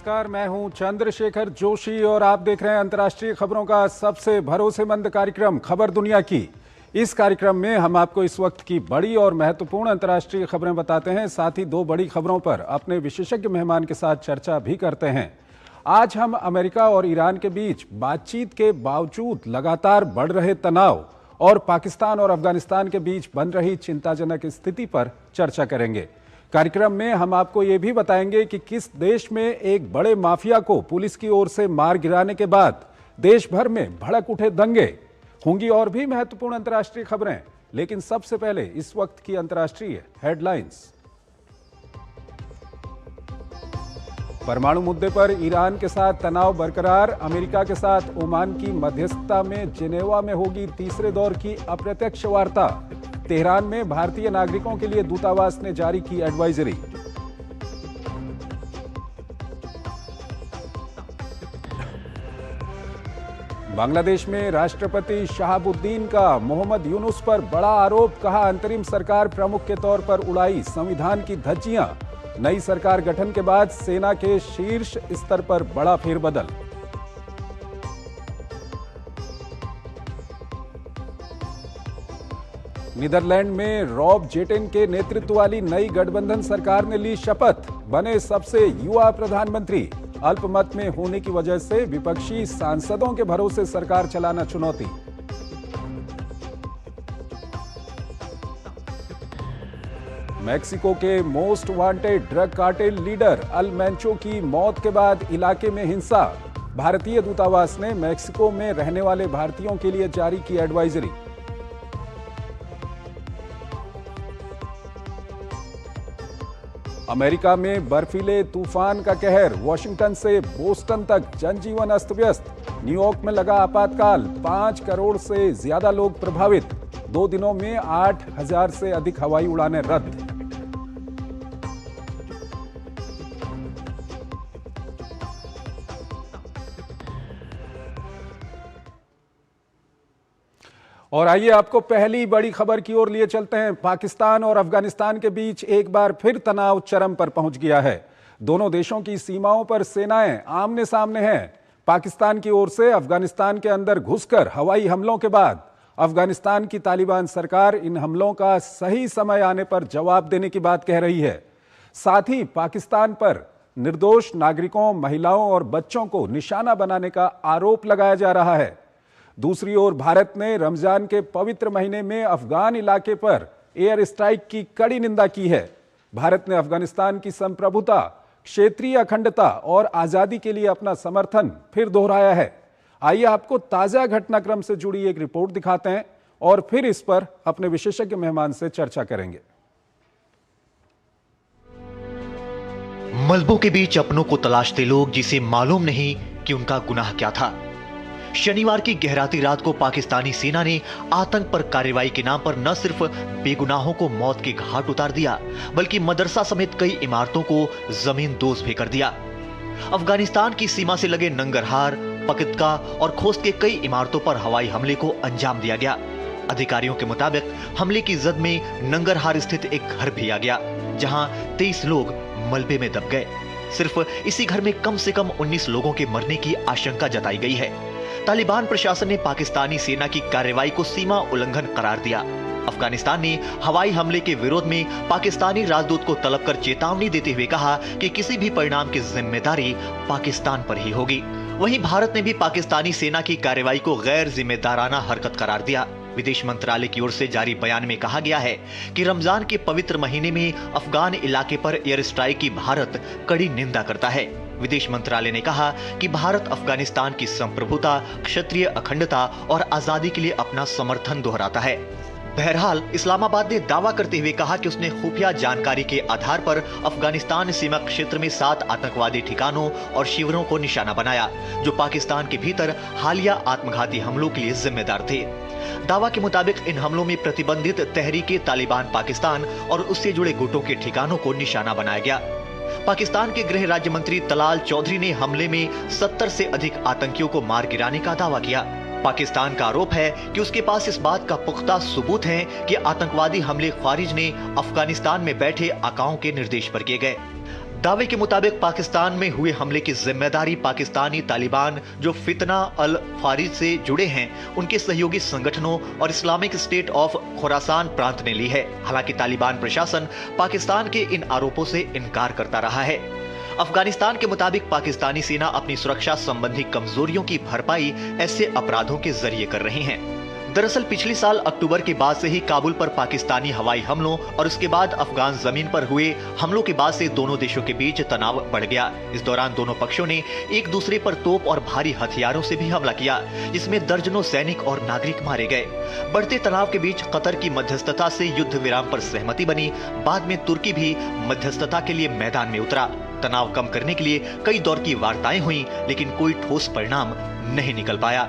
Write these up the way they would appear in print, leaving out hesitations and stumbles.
नमस्कार, मैं हूं चंद्रशेखर जोशी और आप देख रहे हैं अंतर्राष्ट्रीय खबरों का सबसे भरोसेमंद कार्यक्रम खबर दुनिया की। इस कार्यक्रम में हम आपको इस वक्त की बड़ी और महत्वपूर्ण अंतर्राष्ट्रीय खबरें बताते हैं, साथ ही दो बड़ी खबरों पर अपने विशेषज्ञ मेहमान के साथ चर्चा भी करते हैं। आज हम अमेरिका और ईरान के बीच बातचीत के बावजूद लगातार बढ़ रहे तनाव और पाकिस्तान और अफगानिस्तान के बीच बन रही चिंताजनक स्थिति पर चर्चा करेंगे। कार्यक्रम में हम आपको ये भी बताएंगे कि किस देश में एक बड़े माफिया को पुलिस की ओर से मार गिराने के बाद देश भर में भड़क उठे दंगे। होंगी और भी महत्वपूर्ण अंतर्राष्ट्रीय खबरें, लेकिन सबसे पहले इस वक्त की अंतर्राष्ट्रीय हेडलाइंस। परमाणु मुद्दे पर ईरान के साथ तनाव बरकरार। अमेरिका के साथ ओमान की मध्यस्थता में जिनेवा में होगी तीसरे दौर की अप्रत्यक्ष वार्ता। तेहरान में भारतीय नागरिकों के लिए दूतावास ने जारी की एडवाइजरी। बांग्लादेश में राष्ट्रपति शहाबुद्दीन का मोहम्मद यूनुस पर बड़ा आरोप, कहा अंतरिम सरकार प्रमुख के तौर पर उड़ाई संविधान की धज्जियां। नई सरकार गठन के बाद सेना के शीर्ष स्तर पर बड़ा फेरबदल। नीदरलैंड में रॉब जेटेन के नेतृत्व वाली नई गठबंधन सरकार ने ली शपथ, बने सबसे युवा प्रधानमंत्री। अल्पमत में होने की वजह से विपक्षी सांसदों के भरोसे सरकार चलाना चुनौती। मेक्सिको के most wanted drug cartel leader El Mencho की मौत के बाद इलाके में हिंसा। भारतीय दूतावास ने मेक्सिको में रहने वाले भारतीयों के लिए जारी की एडवाइजरी। अमेरिका में बर्फीले तूफान का कहर, वॉशिंगटन से बोस्टन तक जनजीवन अस्त व्यस्त। न्यूयॉर्क में लगा आपातकाल, 5 करोड़ से ज्यादा लोग प्रभावित। 2 दिनों में 8,000 से अधिक हवाई उड़ानें रद्द। और आइए आपको पहली बड़ी खबर की ओर लिए चलते हैं। पाकिस्तान और अफगानिस्तान के बीच एक बार फिर तनाव चरम पर पहुंच गया है। दोनों देशों की सीमाओं पर सेनाएं आमने सामने हैं। पाकिस्तान की ओर से अफगानिस्तान के अंदर घुसकर हवाई हमलों के बाद अफगानिस्तान की तालिबान सरकार इन हमलों का सही समय आने पर जवाब देने की बात कह रही है। साथ ही पाकिस्तान पर निर्दोष नागरिकों, महिलाओं और बच्चों को निशाना बनाने का आरोप लगाया जा रहा है। दूसरी ओर भारत ने रमजान के पवित्र महीने में अफगान इलाके पर एयर स्ट्राइक की कड़ी निंदा की है। भारत ने अफगानिस्तान की संप्रभुता, क्षेत्रीय अखंडता और आजादी के लिए अपना समर्थन फिर दोहराया है। आइए आपको ताजा घटनाक्रम से जुड़ी एक रिपोर्ट दिखाते हैं और फिर इस पर अपने विशेषज्ञ मेहमान से चर्चा करेंगे। मलबों के बीच अपनों को तलाशते लोग जिसे मालूम नहीं कि उनका गुनाह क्या था। शनिवार की गहराती रात को पाकिस्तानी सेना ने आतंक पर कार्रवाई के नाम पर न सिर्फ बेगुनाहों को मौत के घाट उतार दिया, बल्कि मदरसा समेत कई इमारतों को जमीन दोज भी कर दिया। अफगानिस्तान की सीमा से लगे नंगरहार, पकितका और खोस्त के कई इमारतों पर हवाई हमले को अंजाम दिया गया। अधिकारियों के मुताबिक हमले की जद में नंगरहार स्थित एक घर भी आ गया, जहां 23 लोग मलबे में दब गए। सिर्फ इसी घर में कम से कम 19 लोगों के मरने की आशंका जताई गई है। तालिबान प्रशासन ने पाकिस्तानी सेना की कार्रवाई को सीमा उल्लंघन करार दिया। अफगानिस्तान ने हवाई हमले के विरोध में पाकिस्तानी राजदूत को तलब कर चेतावनी देते हुए कहा कि किसी भी परिणाम की जिम्मेदारी पाकिस्तान पर ही होगी। वहीं भारत ने भी पाकिस्तानी सेना की कार्रवाई को गैर जिम्मेदाराना हरकत करार दिया। विदेश मंत्रालय की ओर से जारी बयान में कहा गया है कि रमजान के पवित्र महीने में अफगान इलाके पर एयर स्ट्राइक की भारत कड़ी निंदा करता है। विदेश मंत्रालय ने कहा कि भारत अफगानिस्तान की संप्रभुता, क्षेत्रीय अखंडता और आजादी के लिए अपना समर्थन दोहराता है। बहरहाल इस्लामाबाद ने दावा करते हुए कहा कि उसने खुफिया जानकारी के आधार पर अफगानिस्तान सीमा क्षेत्र में 7 आतंकवादी ठिकानों और शिविरों को निशाना बनाया, जो पाकिस्तान के भीतर हालिया आत्मघाती हमलों के लिए जिम्मेदार थे। दावा के मुताबिक इन हमलों में प्रतिबंधित तहरीके तालिबान पाकिस्तान और उससे जुड़े गुटों के ठिकानों को निशाना बनाया गया। पाकिस्तान के गृह राज्य मंत्री तलाल चौधरी ने हमले में 70 से अधिक आतंकियों को मार गिराने का दावा किया। पाकिस्तान का आरोप है कि उसके पास इस बात का पुख्ता सबूत है कि आतंकवादी हमले ख्वारिज ने अफगानिस्तान में बैठे आकाओं के निर्देश पर किए गए। दावे के मुताबिक पाकिस्तान में हुए हमले की जिम्मेदारी पाकिस्तानी तालिबान जो फितना अल फारिज से जुड़े हैं उनके सहयोगी संगठनों और इस्लामिक स्टेट ऑफ खुरासान प्रांत ने ली है। हालांकि तालिबान प्रशासन पाकिस्तान के इन आरोपों से इनकार करता रहा है। अफगानिस्तान के मुताबिक पाकिस्तानी सेना अपनी सुरक्षा संबंधी कमजोरियों की भरपाई ऐसे अपराधों के जरिए कर रही है। दरअसल पिछले साल अक्टूबर के बाद से ही काबुल पर पाकिस्तानी हवाई हमलों और उसके बाद अफगान जमीन पर हुए हमलों के बाद से दोनों देशों के बीच तनाव बढ़ गया। इस दौरान दोनों पक्षों ने एक दूसरे पर तोप और भारी हथियारों से भी हमला किया, जिसमें दर्जनों सैनिक और नागरिक मारे गए। बढ़ते तनाव के बीच कतर की मध्यस्थता से युद्ध विराम पर सहमति बनी। बाद में तुर्की भी मध्यस्थता के लिए मैदान में उतरा। तनाव कम करने के लिए कई दौर की वार्ताएं हुई, लेकिन कोई ठोस परिणाम नहीं निकल पाया।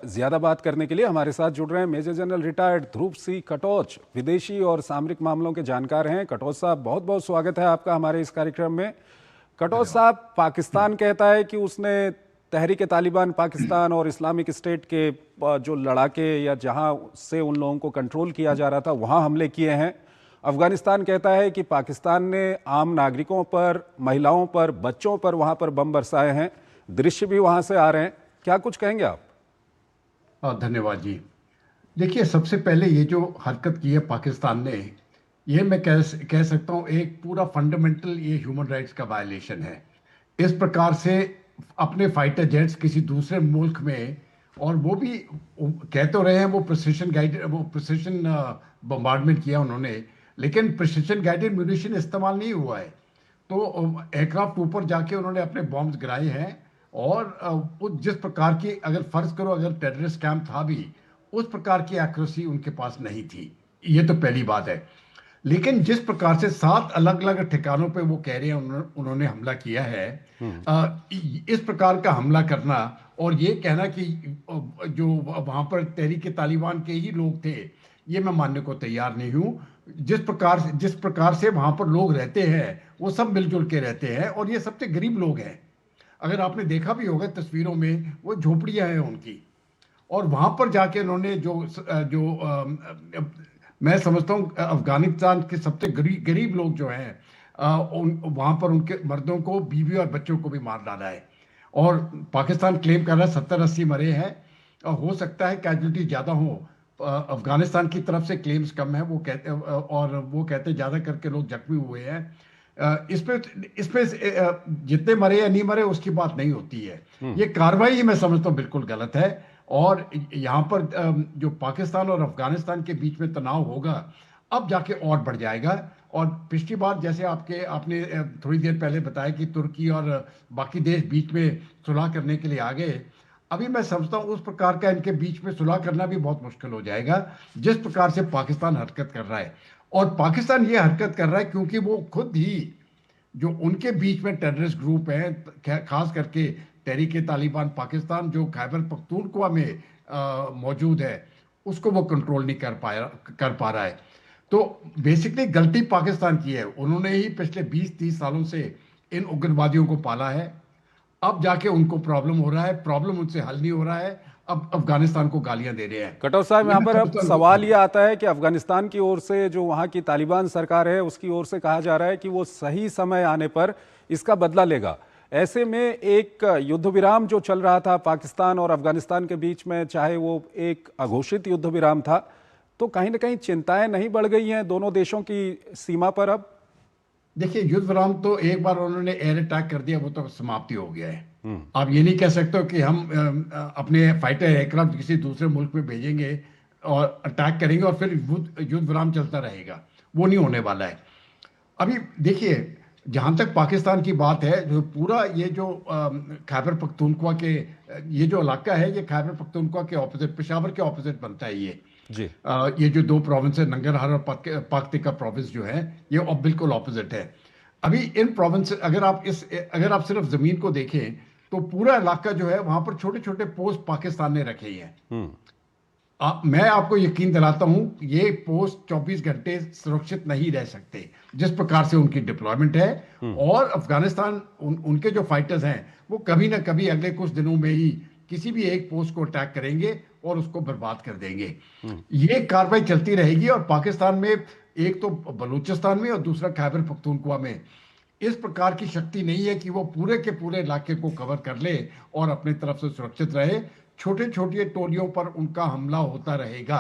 ज्यादा बात करने के लिए हमारे साथ जुड़ रहे हैं मेजर जनरल रिटायर्ड ध्रुव सी कटोच, विदेशी और सामरिक मामलों के जानकार हैं। कटोच साहब, बहुत बहुत स्वागत है आपका हमारे इस कार्यक्रम में। कटोच साहब, पाकिस्तान कहता है कि उसने तहरीक तालिबान पाकिस्तान और इस्लामिक स्टेट के जो लड़ाके या जहां से उन लोगों को कंट्रोल किया जा रहा था वहां हमले किए हैं। अफगानिस्तान कहता है कि पाकिस्तान ने आम नागरिकों पर, महिलाओं पर, बच्चों पर वहां पर बम बरसाए हैं। दृश्य भी वहां से आ रहे हैं। क्या कुछ कहेंगे आप? धन्यवाद जी। देखिए, सबसे पहले ये जो हरकत की है पाकिस्तान ने, ये मैं कह सकता हूँ एक पूरा फंडामेंटल ये ह्यूमन राइट्स का वायलेशन है। इस प्रकार से अपने फाइटर जेट्स किसी दूसरे मुल्क में, और वो भी कह तो रहे हैं वो प्रिसिशन बम्बार्डमेंट किया उन्होंने, लेकिन प्रिसिशन गाइडेड म्यूनिशन इस्तेमाल नहीं हुआ है। तो एयरक्राफ्ट ऊपर जाके उन्होंने अपने बॉम्ब्स गिराए हैं। और जिस प्रकार की, अगर फर्ज करो अगर टेररिस्ट कैंप था भी, उस प्रकार की एक्यूरेसी उनके पास नहीं थी। ये तो पहली बात है। लेकिन जिस प्रकार से 7 अलग अलग ठिकानों पे वो कह रहे हैं उन्होंने हमला किया है, इस प्रकार का हमला करना और ये कहना कि जो वहां पर तहरीक तालिबान के ही लोग थे, ये मैं मानने को तैयार नहीं हूं। जिस प्रकार से वहां पर लोग रहते हैं वो सब मिलजुल के रहते हैं, और ये सबसे गरीब लोग हैं। अगर आपने देखा भी होगा तस्वीरों में, वो झोपड़ियां हैं उनकी। और वहां पर जाके उन्होंने मैं समझता हूँ अफगानिस्तान के सबसे गरीब लोग जो हैं, वहां पर उनके मर्दों को, बीवी और बच्चों को भी मार डाला है। और पाकिस्तान क्लेम कर रहा है 70-80 मरे हैं। हो सकता है कैजुअलिटी ज़्यादा हो। अफगानिस्तान की तरफ से क्लेम्स कम है, वो कहते ज़्यादा करके लोग जख्मी हुए हैं। इसमें जितने मरे या नहीं मरे उसकी बात नहीं होती है। ये कार्रवाई मैं समझता हूँ बिल्कुल गलत है। और यहाँ पर जो पाकिस्तान और अफगानिस्तान के बीच में तनाव होगा, अब जाके और बढ़ जाएगा। और पिछली बार जैसे आपने थोड़ी देर पहले बताया कि तुर्की और बाकी देश बीच में सुलह करने के लिए आ गए। अभी मैं समझता हूँ उस प्रकार का इनके बीच में सुलह करना भी बहुत मुश्किल हो जाएगा, जिस प्रकार से पाकिस्तान हरकत कर रहा है। और पाकिस्तान ये हरकत कर रहा है क्योंकि वो खुद ही, जो उनके बीच में टेररिस्ट ग्रुप हैं, खास करके तहरीक तालिबान पाकिस्तान जो खैबर पख्तूनख्वा में मौजूद है, उसको वो कंट्रोल नहीं कर पा रहा है। तो बेसिकली गलती पाकिस्तान की है। उन्होंने ही पिछले 20-30 सालों से इन उग्रवादियों को पाला है। अब जाके उनको प्रॉब्लम हो रहा है, प्रॉब्लम उनसे हल नहीं हो रहा है, अब अफगानिस्तान को गालियां दे रहे हैं। कटोच साहब, यहाँ पर अब सवाल ये आता है कि अफगानिस्तान की ओर से, जो वहाँ की तालिबान सरकार है, उसकी ओर से कहा जा रहा है कि वो सही समय आने पर इसका बदला लेगा। ऐसे में एक युद्ध विराम जो चल रहा था पाकिस्तान और अफगानिस्तान के बीच में, चाहे वो एक अघोषित युद्ध विराम था, तो कहीं ना कहीं चिंताएं नहीं बढ़ गई हैं दोनों देशों की सीमा पर? अब देखिए, युद्ध विराम तो एक बार उन्होंने एयर अटैक कर दिया, वो तो समाप्ति हो गया है। आप ये नहीं कह सकते कि हम अपने फाइटर एयरक्राफ्ट किसी दूसरे मुल्क में भेजेंगे और अटैक करेंगे और फिर युद्ध विराम चलता रहेगा। वो नहीं होने वाला है। अभी देखिए, जहाँ तक पाकिस्तान की बात है, जो पूरा ये जो खैबर पख्तूनख्वा के ये जो इलाका है, ये खैबर पख्तूनख्वा के ऑपोजिट, पेशावर के ऑपोजिट बनता है ये जी। ये जो 2 प्रोविंस है, नंगरहार और पाक्तिका प्रोविंस जो है, ये बिल्कुल ऑपोजिट है। अभी इन प्रोविंस, अगर आप सिर्फ जमीन को देखें तो पूरा इलाका जो है, वहां पर छोटे छोटे पोस्ट पाकिस्तान ने रखे हैं। मैं आपको यकीन दिलाता हूं, ये पोस्ट 24 घंटे सुरक्षित नहीं रह सकते, जिस प्रकार से उनकी डिप्लॉयमेंट है। और अफगानिस्तान, उनके जो फाइटर्स हैं, वो कभी ना कभी अगले कुछ दिनों में ही किसी भी एक पोस्ट को अटैक करेंगे और उसको बर्बाद कर देंगे। ये कार्रवाई चलती रहेगी और पाकिस्तान में एक तो बलूचिस्तान में और दूसरा खैबर पख्तूनख्वा में इस प्रकार की शक्ति नहीं है कि वो पूरे के पूरे इलाके को कवर कर ले और अपनी तरफ से सुरक्षित रहे। छोटे छोटे टोलियों पर उनका हमला होता रहेगा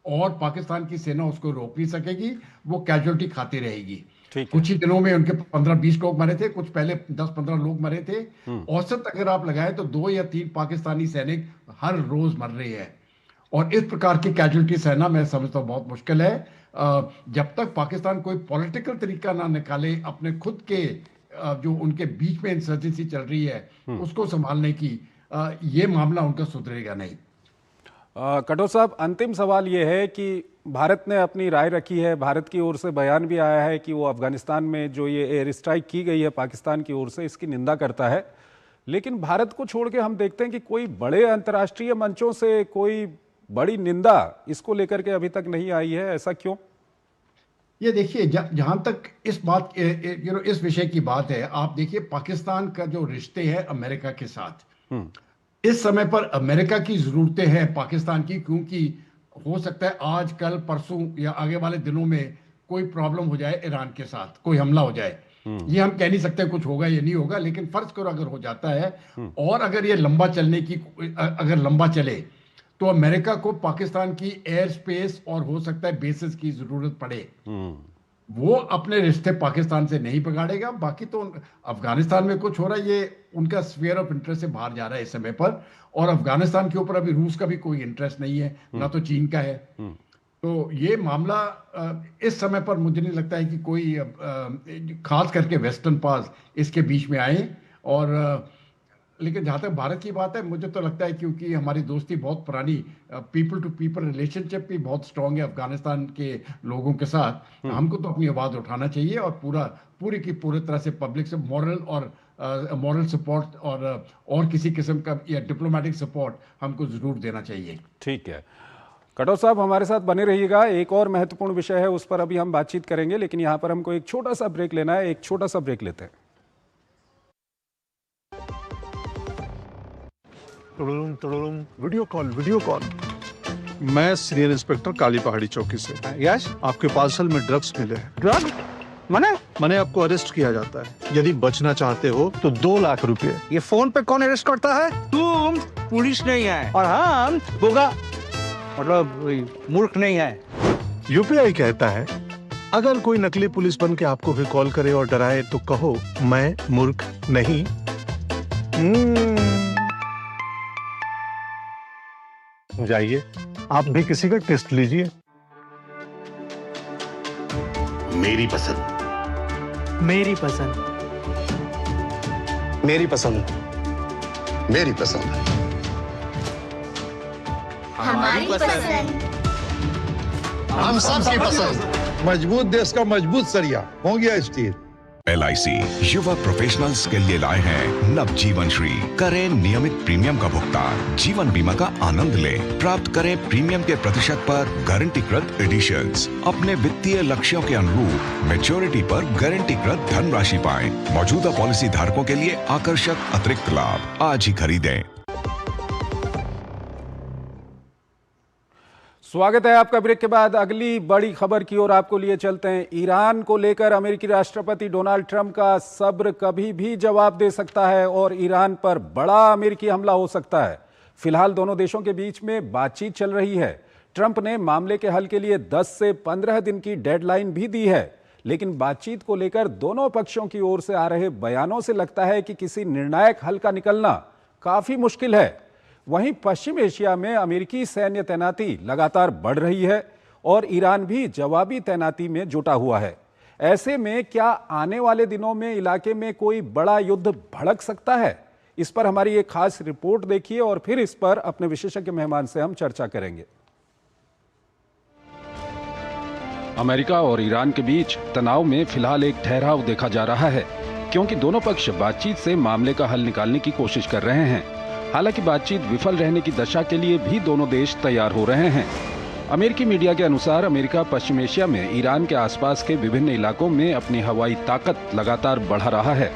और पाकिस्तान की सेना उसको रोक नहीं सकेगी, वो कैजुअलिटी खाती रहेगी। कुछ ही दिनों में उनके 15-20 लोग मरे थे, कुछ पहले 10-15 लोग मरे थे। औसत अगर आप लगाएं तो 2 या 3 पाकिस्तानी सैनिक हर रोज मर रहे हैं और इस प्रकार की कैजुअलिटी सहना मैं समझता हूँ बहुत मुश्किल है। जब तक पाकिस्तान कोई पॉलिटिकल तरीका ना निकाले अपने खुद के जो उनके बीच में इंसर्जेंसी चल रही है उसको संभालने की, ये मामला उनका सुधरेगा नहीं। कटो साहब, अंतिम सवाल ये है कि भारत ने अपनी राय रखी है, भारत की ओर से बयान भी आया है कि वो अफगानिस्तान में जो ये एयर स्ट्राइक की गई है पाकिस्तान की ओर से, इसकी निंदा करता है। लेकिन भारत को छोड़ के हम देखते हैं कि कोई बड़े अंतर्राष्ट्रीय मंचों से कोई बड़ी निंदा इसको लेकर के अभी तक नहीं आई है, ऐसा क्यों? ये देखिए, जहां तक इस बात इस विषय की बात है, आप देखिए पाकिस्तान का जो रिश्ते हैं अमेरिका के साथ, इस समय पर अमेरिका की जरूरतें हैं पाकिस्तान की, क्योंकि हो सकता है आज कल परसों या आगे वाले दिनों में कोई प्रॉब्लम हो जाए, ईरान के साथ कोई हमला हो जाए। ये हम कह नहीं सकते कुछ होगा या नहीं होगा, लेकिन फर्ज करो अगर हो जाता है और अगर ये अगर लंबा चले तो अमेरिका को पाकिस्तान की एयर स्पेस और हो सकता है बेसिस की जरूरत पड़े। वो अपने रिश्ते पाकिस्तान से नहीं बिगाड़ेगा। बाकी तो अफगानिस्तान में कुछ हो रहा है, ये उनका स्फीयर ऑफ इंटरेस्ट से बाहर जा रहा है इस समय पर, और अफगानिस्तान के ऊपर अभी रूस का भी कोई इंटरेस्ट नहीं है, ना तो चीन का है। तो ये मामला इस समय पर मुझे नहीं लगता है कि कोई खास करके वेस्टर्न पास इसके बीच में आए। और लेकिन जहाँ तक भारत की बात है, मुझे तो लगता है क्योंकि हमारी दोस्ती बहुत पुरानी, पीपल टू पीपल रिलेशनशिप भी बहुत स्ट्रांग है अफगानिस्तान के लोगों के साथ, हमको तो अपनी आवाज़ उठाना चाहिए और पूरी की पूरी तरह से पब्लिक से मॉरल सपोर्ट और किसी किस्म का या डिप्लोमेटिक सपोर्ट हमको ज़रूर देना चाहिए। ठीक है, कटो साहब हमारे साथ बने रहिएगा। एक और महत्वपूर्ण विषय है, उस पर अभी हम बातचीत करेंगे, लेकिन यहाँ पर हमको एक छोटा सा ब्रेक लेना है। एक छोटा सा ब्रेक लेते हैं। Video call. मैं सीनियर इंस्पेक्टर काली पहाड़ी चौकी से। यस, आपके पार्सल में ड्रग्स मिले हैं। ड्रग? मैंने आपको अरेस्ट किया जाता है। यदि बचना चाहते हो तो 2 लाख रुपए। ये फोन पे कौन अरेस्ट करता है? तुम पुलिस नहीं है और हम बोगा मतलब मूर्ख नहीं है। यूपीआई कहता है अगर कोई नकली पुलिस बन के आपको भी कॉल करे और डराए तो कहो मैं मूर्ख नहीं। जाइए, आप भी किसी का टेस्ट लीजिए। मेरी पसंद, मेरी पसंद, मेरी पसंद, मेरी पसंद, हमारी पसंद, हम सबकी पसंद। मजबूत देश का मजबूत सरिया हो गया स्टील। LIC युवा प्रोफेशनल्स के लिए लाए हैं नवजीवन श्री। करें नियमित प्रीमियम का भुगतान, जीवन बीमा का आनंद लें, प्राप्त करें प्रीमियम के प्रतिशत पर गारंटीकृत एडिशंस, अपने वित्तीय लक्ष्यों के अनुरूप मैच्योरिटी पर गारंटीकृत धनराशि पाएं। मौजूदा पॉलिसी धारकों के लिए आकर्षक अतिरिक्त लाभ आज ही खरीदें। स्वागत है आपका ब्रेक के बाद। अगली बड़ी खबर की ओर आपको लिए चलते हैं। ईरान को लेकर अमेरिकी राष्ट्रपति डोनाल्ड ट्रंप का सब्र कभी भी जवाब दे सकता है और ईरान पर बड़ा अमेरिकी हमला हो सकता है। फिलहाल दोनों देशों के बीच में बातचीत चल रही है। ट्रंप ने मामले के हल के लिए 10 से 15 दिन की डेडलाइन भी दी है, लेकिन बातचीत को लेकर दोनों पक्षों की ओर से आ रहे बयानों से लगता है कि किसी निर्णायक हल का निकलना काफी मुश्किल है। वहीं पश्चिम एशिया में अमेरिकी सैन्य तैनाती लगातार बढ़ रही है और ईरान भी जवाबी तैनाती में जुटा हुआ है। ऐसे में क्या आने वाले दिनों में इलाके में कोई बड़ा युद्ध भड़क सकता है? इस पर हमारी एक खास रिपोर्ट देखिए और फिर इस पर अपने विशेषज्ञ मेहमान से हम चर्चा करेंगे। अमेरिका और ईरान के बीच तनाव में फिलहाल एक ठहराव देखा जा रहा है, क्योंकि दोनों पक्ष बातचीत से मामले का हल निकालने की कोशिश कर रहे हैं। हालांकि बातचीत विफल रहने की दशा के लिए भी दोनों देश तैयार हो रहे हैं। अमेरिकी मीडिया के अनुसार अमेरिका पश्चिम एशिया में ईरान के आसपास के विभिन्न इलाकों में अपनी हवाई ताकत लगातार बढ़ा रहा है।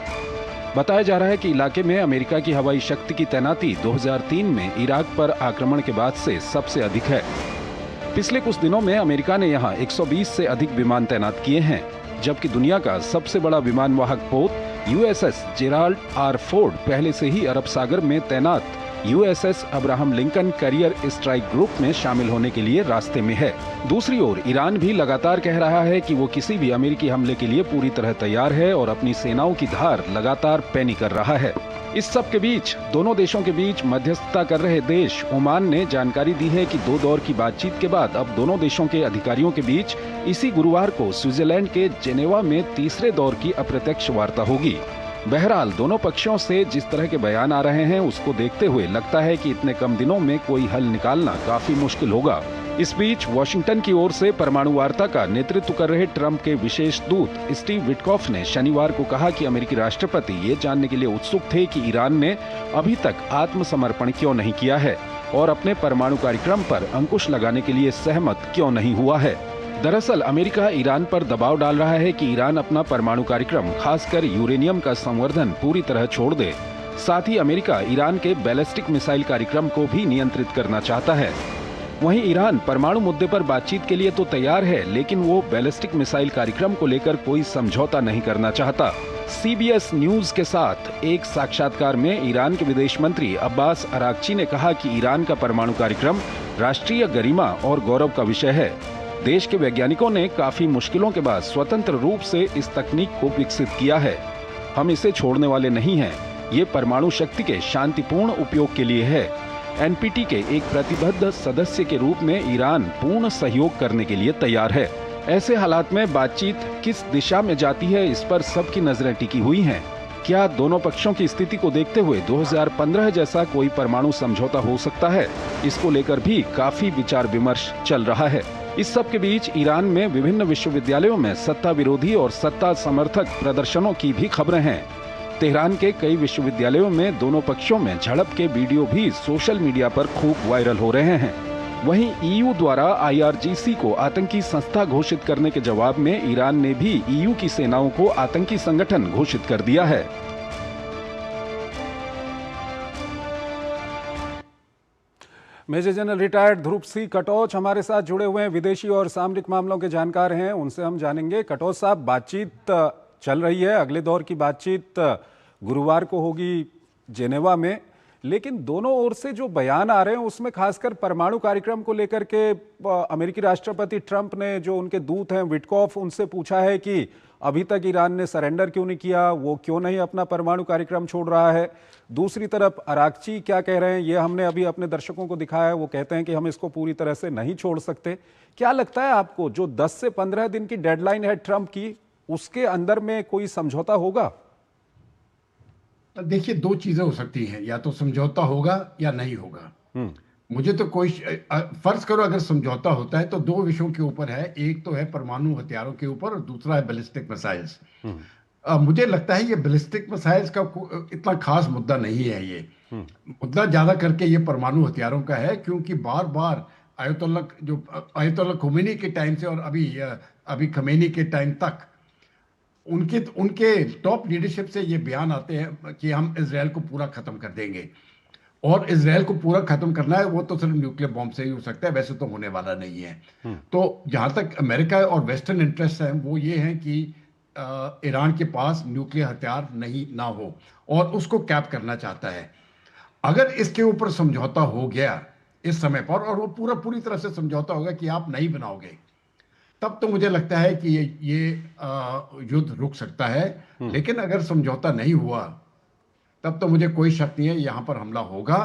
बताया जा रहा है कि इलाके में अमेरिका की हवाई शक्ति की तैनाती 2003 में इराक पर आक्रमण के बाद से सबसे अधिक है। पिछले कुछ दिनों में अमेरिका ने यहां 120 से अधिक विमान तैनात किए हैं, जबकि दुनिया का सबसे बड़ा विमान वाहक पोत यूएसएस जेराल्ड आर फोर्ड पहले से ही अरब सागर में तैनात USS Abraham Lincoln career strike group में शामिल होने के लिए रास्ते में है। दूसरी ओर ईरान भी लगातार कह रहा है कि वो किसी भी अमेरिकी हमले के लिए पूरी तरह तैयार है और अपनी सेनाओं की धार लगातार पैनी कर रहा है। इस सब के बीच दोनों देशों के बीच मध्यस्थता कर रहे देश ओमान ने जानकारी दी है कि 2 दौर की बातचीत के बाद अब दोनों देशों के अधिकारियों के बीच इसी गुरुवार को स्विट्जरलैंड के जेनेवा में तीसरे दौर की अप्रत्यक्ष वार्ता होगी। बहरहाल दोनों पक्षों से जिस तरह के बयान आ रहे हैं उसको देखते हुए लगता है कि इतने कम दिनों में कोई हल निकालना काफी मुश्किल होगा। इस बीच वाशिंगटन की ओर से परमाणु वार्ता का नेतृत्व कर रहे ट्रंप के विशेष दूत स्टीव विटकॉफ ने शनिवार को कहा कि अमेरिकी राष्ट्रपति ये जानने के लिए उत्सुक थे कि ईरान ने अभी तक आत्मसमर्पण क्यों नहीं किया है और अपने परमाणु कार्यक्रम पर अंकुश लगाने के लिए सहमत क्यों नहीं हुआ है। दरअसल अमेरिका ईरान पर दबाव डाल रहा है कि ईरान अपना परमाणु कार्यक्रम खासकर यूरेनियम का संवर्धन पूरी तरह छोड़ दे। साथ ही अमेरिका ईरान के बैलिस्टिक मिसाइल कार्यक्रम को भी नियंत्रित करना चाहता है। वहीं ईरान परमाणु मुद्दे पर बातचीत के लिए तो तैयार है, लेकिन वो बैलिस्टिक मिसाइल कार्यक्रम को लेकर कोई समझौता नहीं करना चाहता। CBS न्यूज के साथ एक साक्षात्कार में ईरान के विदेश मंत्री अब्बास अरागची ने कहा कि ईरान का परमाणु कार्यक्रम राष्ट्रीय गरिमा और गौरव का विषय है। देश के वैज्ञानिकों ने काफी मुश्किलों के बाद स्वतंत्र रूप से इस तकनीक को विकसित किया है। हम इसे छोड़ने वाले नहीं हैं। ये परमाणु शक्ति के शांतिपूर्ण उपयोग के लिए है। NPT के एक प्रतिबद्ध सदस्य के रूप में ईरान पूर्ण सहयोग करने के लिए तैयार है। ऐसे हालात में बातचीत किस दिशा में जाती है, इस पर सबकी नजरें टिकी हुई हैं। क्या दोनों पक्षों की स्थिति को देखते हुए 2015 जैसा कोई परमाणु समझौता हो सकता है? इसको लेकर भी काफी विचार विमर्श चल रहा है। इस सब के बीच ईरान में विभिन्न विश्वविद्यालयों में सत्ता विरोधी और सत्ता समर्थक प्रदर्शनों की भी खबरें हैं। तेहरान के कई विश्वविद्यालयों में दोनों पक्षों में झड़प के वीडियो भी सोशल मीडिया पर खूब वायरल हो रहे हैं। वहीं EU द्वारा IRGC को आतंकी संस्था घोषित करने के जवाब में ईरान ने भी EU की सेनाओं को आतंकी संगठन घोषित कर दिया है। मेजर जनरल रिटायर्ड ध्रुव सिंह कटोच हमारे साथ जुड़े हुए हैं, विदेशी और सामरिक मामलों के जानकार हैं। उनसे हम जानेंगे। कटोच साहब, बातचीत चल रही है, अगले दौर की बातचीत गुरुवार को होगी जेनेवा में, लेकिन दोनों ओर से जो बयान आ रहे हैं उसमें खासकर परमाणु कार्यक्रम को लेकर के अमेरिकी राष्ट्रपति ट्रंप ने जो उनके दूत हैं विटकॉफ, उनसे पूछा है कि अभी तक ईरान ने सरेंडर क्यों नहीं किया, वो क्यों नहीं अपना परमाणु कार्यक्रम छोड़ रहा है। दूसरी तरफ अरागची क्या कह रहे हैं, ये हमने अभी अपने दर्शकों को दिखाया है। वो कहते हैं कि हम इसको पूरी तरह से नहीं छोड़ सकते। क्या लगता है आपको, जो 10 से 15 दिन की डेडलाइन है ट्रंप की, उसके अंदर में कोई समझौता होगा? देखिए, 2 चीजें हो सकती हैं, या तो समझौता होगा या नहीं होगा। मुझे तो कोई फर्ज करो अगर समझौता होता है तो 2 विषयों के ऊपर है। एक तो है परमाणु हथियारों के ऊपर और दूसरा है बैलिस्टिक मिसाइल्स। मुझे लगता है ये बैलिस्टिक मिसाइल्स का इतना खास मुद्दा नहीं है। ये मुद्दा ज्यादा करके ये परमाणु हथियारों का है, क्योंकि बार बार आयतुल्लाह खुमैनी के टाइम से और अभी खमेनी के टाइम तक उनके टॉप लीडरशिप से ये बयान आते हैं कि हम इजराइल को पूरा खत्म कर देंगे। और इजराइल को पूरा खत्म करना है वो तो सिर्फ न्यूक्लियर बॉम्ब से ही हो सकता है, वैसे तो होने वाला नहीं है। तो जहां तक अमेरिका और वेस्टर्न इंटरेस्ट है वो ये है कि ईरान के पास न्यूक्लियर हथियार ना हो और उसको कैप करना चाहता है। अगर इसके ऊपर समझौता हो गया इस समय पर और वो पूरी तरह से समझौता होगा कि आप नहीं बनाओगे, तब तो मुझे लगता है कि ये युद्ध रुक सकता है। लेकिन अगर समझौता नहीं हुआ तब तो मुझे कोई शक नहीं है यहाँ पर हमला होगा।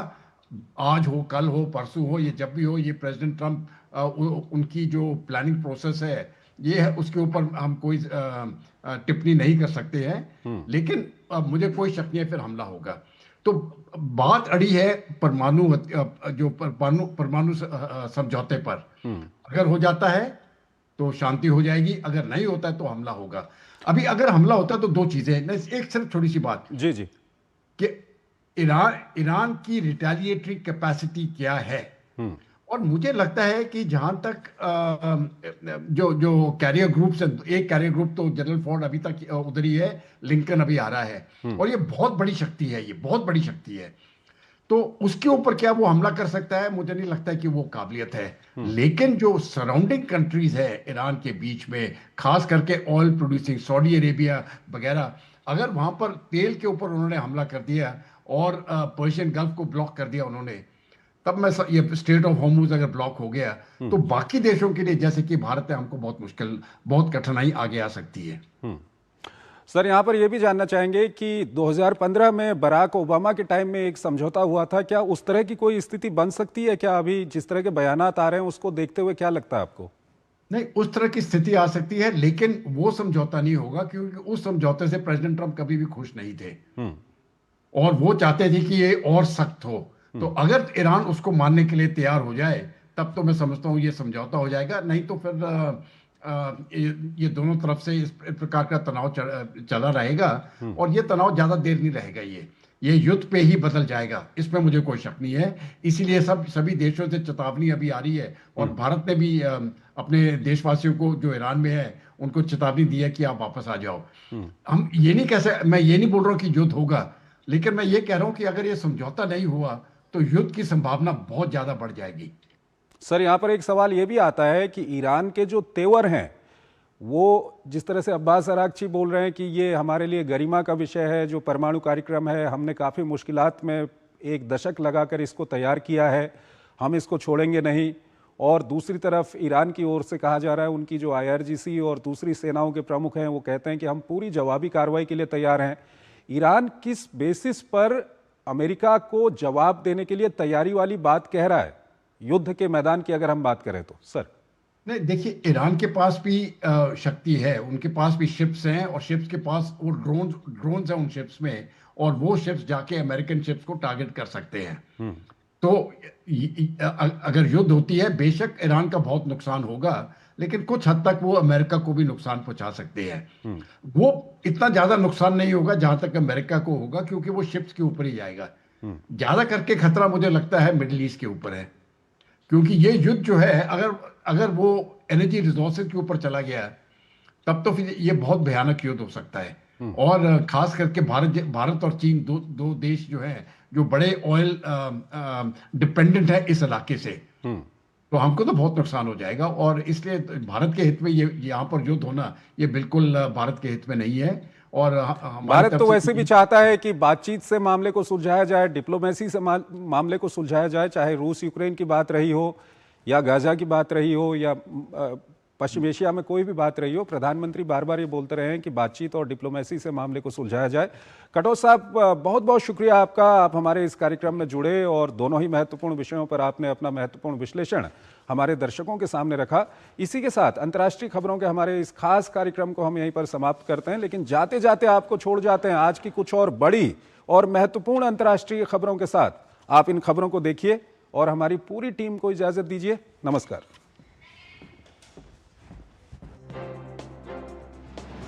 आज हो, कल हो, परसों हो, ये जब भी हो, ये प्रेसिडेंट ट्रंप उनकी जो प्लानिंग प्रोसेस है ये है, उसके ऊपर हम कोई टिप्पणी नहीं कर सकते हैं। लेकिन मुझे कोई शक नहीं है फिर हमला होगा। तो बात अड़ी है परमाणु समझौते पर। अगर हो जाता है तो शांति हो जाएगी, अगर नहीं होता है तो हमला होगा। अभी अगर हमला होता है तो 2 चीजें हैं। एक सिर्फ छोटी सी बात जी कि ईरान की रिटेलिएटरी कैपेसिटी क्या है और मुझे लगता है कि जहां तक जो जो कैरियर ग्रुप से, एक कैरियर ग्रुप तो जनरल फोर्ड अभी तक उधर ही है, लिंकन अभी आ रहा है, और ये बहुत बड़ी शक्ति है, ये बहुत बड़ी शक्ति है। तो उसके ऊपर क्या वो हमला कर सकता है? मुझे नहीं लगता है कि वो काबिलियत है। लेकिन जो सराउंडिंग कंट्रीज है ईरान के बीच में, खास करके ऑयल प्रोड्यूसिंग सऊदी अरेबिया वगैरह, अगर वहां पर तेल के ऊपर उन्होंने हमला कर दिया और पर्शियन गल्फ को ब्लॉक कर दिया उन्होंने, तब मैं ये स्ट्रेट ऑफ हॉर्मुज अगर ब्लॉक हो गया तो बाकी देशों के लिए, जैसे कि भारत है, हमको बहुत मुश्किल, बहुत कठिनाई आगे आ सकती है। सर, यहाँ पर यह भी जानना चाहेंगे कि 2015 में बराक ओबामा के टाइम में एक समझौता हुआ था, क्या उस तरह की कोई स्थिति बन सकती है क्या? अभी जिस तरह के बयानात आ रहे हैं उसको देखते हुए क्या लगता है आपको? नहीं, उस तरह की स्थिति आ सकती है, लेकिन वो समझौता नहीं होगा, क्योंकि उस समझौते से प्रेसिडेंट ट्रंप कभी भी खुश नहीं थे और वो चाहते थे कि ये और सख्त हो। तो अगर ईरान उसको मानने के लिए तैयार हो जाए तब तो मैं समझता हूँ ये समझौता हो जाएगा, नहीं तो फिर ये दोनों तरफ से इस प्रकार का तनाव चला रहेगा और ये तनाव ज्यादा देर नहीं रहेगा, ये युद्ध पे ही बदल जाएगा, इसमें मुझे कोई शक नहीं है। इसीलिए सभी देशों से चेतावनी अभी आ रही है और भारत ने भी अपने देशवासियों को जो ईरान में है उनको चेतावनी दी है कि आप वापस आ जाओ। हम ये नहीं कह सकते, मैं ये नहीं बोल रहा हूँ कि युद्ध होगा, लेकिन मैं ये कह रहा हूँ कि अगर ये समझौता नहीं हुआ तो युद्ध की संभावना बहुत ज्यादा बढ़ जाएगी। सर, यहाँ पर एक सवाल ये भी आता है कि ईरान के जो तेवर हैं, वो जिस तरह से अब्बास अरागची बोल रहे हैं कि ये हमारे लिए गरिमा का विषय है, जो परमाणु कार्यक्रम है हमने काफ़ी मुश्किलात में 1 दशक लगाकर इसको तैयार किया है, हम इसको छोड़ेंगे नहीं। और दूसरी तरफ ईरान की ओर से कहा जा रहा है, उनकी जो IRGC और दूसरी सेनाओं के प्रमुख हैं वो कहते हैं कि हम पूरी जवाबी कार्रवाई के लिए तैयार हैं। ईरान किस बेसिस पर अमेरिका को जवाब देने के लिए तैयारी वाली बात कह रहा है युद्ध के मैदान की, अगर हम बात करें तो? सर नहीं, देखिए, ईरान के पास भी शक्ति है, उनके पास भी शिप्स हैं और शिप्स के पास वो ड्रोन्स हैं उन शिप्स में, और वो शिप्स जाके अमेरिकन शिप्स को टारगेट कर सकते हैं। तो अगर युद्ध होती है, बेशक ईरान का बहुत नुकसान होगा, लेकिन कुछ हद तक वो अमेरिका को भी नुकसान पहुंचा सकते हैं। वो इतना ज्यादा नुकसान नहीं होगा जहां तक अमेरिका को होगा, क्योंकि वो शिप्स के ऊपर ही जाएगा। ज्यादा करके खतरा मुझे लगता है मिडिल ईस्ट के ऊपर है, क्योंकि ये युद्ध जो है, अगर वो एनर्जी रिसोर्सेज के ऊपर चला गया तब तो फिर ये बहुत भयानक युद्ध हो सकता है। और खास करके भारत और चीन दो देश जो हैं, जो बड़े ऑयल डिपेंडेंट है इस इलाके से, तो हमको तो बहुत नुकसान हो जाएगा। और इसलिए भारत के हित में ये यहाँ पर युद्ध होना ये बिल्कुल भारत के हित में नहीं है। और भारत तो वैसे भी चाहता है कि बातचीत से मामले को सुलझाया जाए, डिप्लोमेसी से मामले को सुलझाया जाए, चाहे रूस यूक्रेन की बात रही हो या गाजा की बात रही हो या पश्चिम एशिया में कोई भी बात रही हो। प्रधानमंत्री बार बार ये बोलते रहे हैं कि बातचीत और डिप्लोमेसी से मामले को सुलझाया जाए। कटोच साहब, बहुत बहुत शुक्रिया आपका, आप हमारे इस कार्यक्रम में जुड़े और दोनों ही महत्वपूर्ण विषयों पर आपने अपना महत्वपूर्ण विश्लेषण हमारे दर्शकों के सामने रखा। इसी के साथ अंतर्राष्ट्रीय खबरों के हमारे इस खास कार्यक्रम को हम यहीं पर समाप्त करते हैं, लेकिन जाते जाते आपको छोड़ जाते हैं आज की कुछ और बड़ी और महत्वपूर्ण अंतर्राष्ट्रीय खबरों के साथ। आप इन खबरों को देखिए और हमारी पूरी टीम को इजाजत दीजिए। नमस्कार।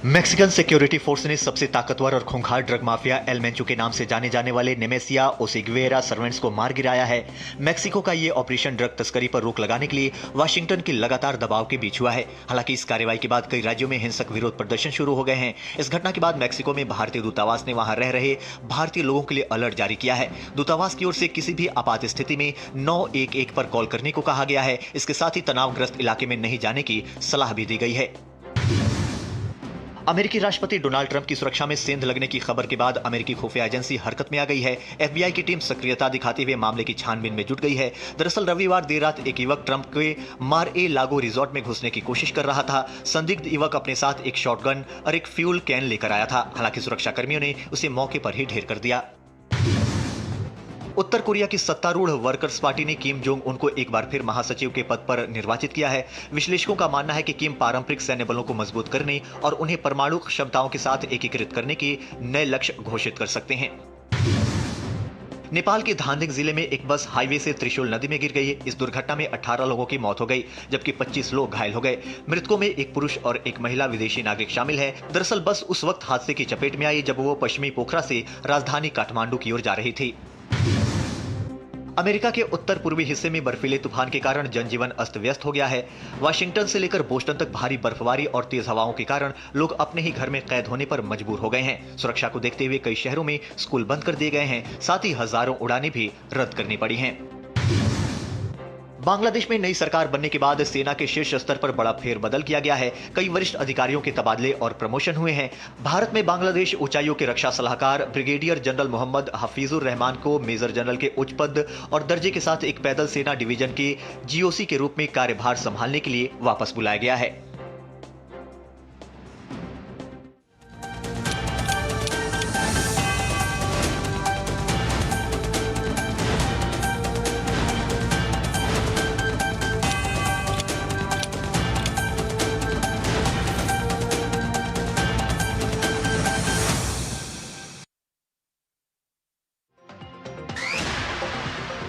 मैक्सिकन सिक्योरिटी फोर्स ने सबसे ताकतवर और खूंखार ड्रग माफिया एल मेंचो के नाम से जाने जाने वाले नेमेसिया ओसिग्वेरा सर्वेंट्स को मार गिराया है। मैक्सिको का यह ऑपरेशन ड्रग तस्करी पर रोक लगाने के लिए वाशिंगटन के लगातार दबाव के बीच हुआ है। हालांकि इस कार्रवाई के बाद कई राज्यों में हिंसक विरोध प्रदर्शन शुरू हो गए हैं। इस घटना के बाद मैक्सिको में भारतीय दूतावास ने वहां रह रहे भारतीय लोगों के लिए अलर्ट जारी किया है। दूतावास की ओर से किसी भी आपात स्थिति में 911 पर कॉल करने को कहा गया है। इसके साथ ही तनावग्रस्त इलाके में नहीं जाने की सलाह भी दी गई है। अमेरिकी राष्ट्रपति डोनाल्ड ट्रंप की सुरक्षा में सेंध लगने की खबर के बाद अमेरिकी खुफिया एजेंसी हरकत में आ गई है। FBI की टीम सक्रियता दिखाते हुए मामले की छानबीन में जुट गई है। दरअसल रविवार देर रात एक युवक ट्रंप के मार-ए-लागो रिजॉर्ट में घुसने की कोशिश कर रहा था। संदिग्ध युवक अपने साथ एक शॉटगन और एक फ्यूल कैन लेकर आया था। हालांकि सुरक्षा कर्मियों ने उसे मौके पर ही ढेर कर दिया। उत्तर कोरिया की सत्तारूढ़ वर्कर्स पार्टी ने किम जोंग उन को एक बार फिर महासचिव के पद पर निर्वाचित किया है। विश्लेषकों का मानना है कि किम पारंपरिक सैन्य बलों को मजबूत करने और उन्हें परमाणु क्षमताओं के साथ एकीकृत करने के नए लक्ष्य घोषित कर सकते हैं। नेपाल के धांधिंग जिले में एक बस हाईवे से त्रिशूल नदी में गिर गई। इस दुर्घटना में 18 लोगों की मौत हो गई, जबकि 25 लोग घायल हो गए। मृतकों में एक पुरुष और एक महिला विदेशी नागरिक शामिल है। दरअसल बस उस वक्त हादसे की चपेट में आई जब वो पश्चिमी पोखरा से राजधानी काठमांडू की ओर जा रही थी। अमेरिका के उत्तर पूर्वी हिस्से में बर्फीले तूफान के कारण जनजीवन अस्त व्यस्त हो गया है। वाशिंगटन से लेकर बोस्टन तक भारी बर्फबारी और तेज हवाओं के कारण लोग अपने ही घर में कैद होने पर मजबूर हो गए हैं। सुरक्षा को देखते हुए कई शहरों में स्कूल बंद कर दिए गए हैं, साथ ही हजारों उड़ानें भी रद्द करनी पड़ी हैं। बांग्लादेश में नई सरकार बनने के बाद सेना के शीर्ष स्तर पर बड़ा फेरबदल किया गया है। कई वरिष्ठ अधिकारियों के तबादले और प्रमोशन हुए हैं। भारत में बांग्लादेश उच्चायोग के रक्षा सलाहकार ब्रिगेडियर जनरल मोहम्मद हफीजुर रहमान को मेजर जनरल के उच्च पद और दर्जे के साथ एक पैदल सेना डिवीजन के जीओसी के रूप में कार्यभार संभालने के लिए वापस बुलाया गया है।